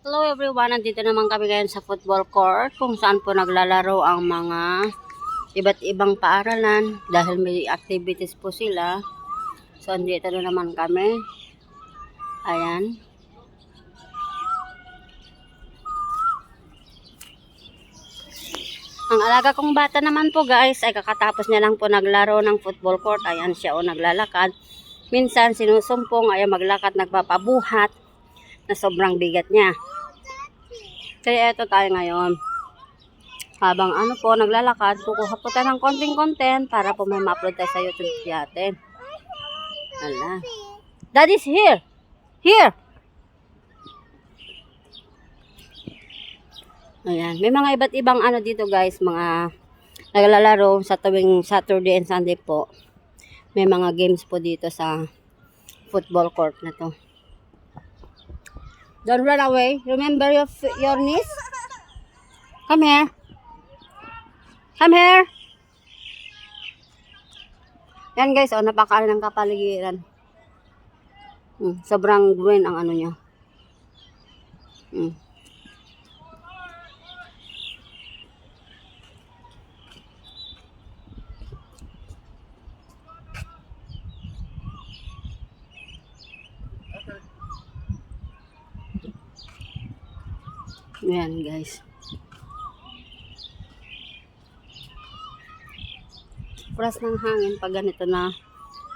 Hello everyone, nandito naman kami ngayon sa football court kung saan po naglalaro ang mga iba't ibang paaralan dahil may activities po sila. So andito na naman kami. Ayan. Ang alaga kong bata naman po guys ay kakatapos niya lang po naglaro ng football court. Ayan siya o naglalakad. Minsan sinusumpong ay maglakad nagpapabuhat na sobrang bigat niya. Kaya ito tayo ngayon. Habang naglalakad, kukuha po tayo ng konting content para po may ma-upload tayo sa YouTube natin. Hala. Daddy's here! Here! Ayan. May mga iba't ibang dito guys, mga naglalaro sa tuwing Saturday and Sunday po. May mga games po dito sa football court na to. Don't run away. Remember your niece? Come here. Come here. Yan guys, napakali ng kapaligiran. Sobrang green ang niya. Yan guys. Puras ng hangin pag ganito na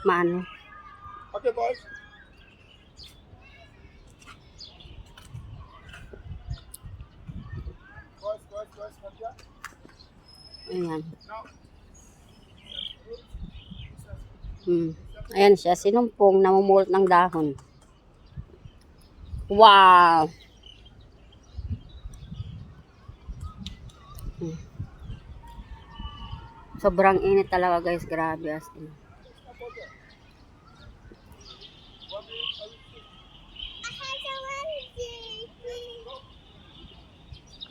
maano. Okay, boys. Boys, Ayan. Ayan siya, sinumpong, namumulot ng dahon. Wow! Sobrang init talaga guys, grabe as in.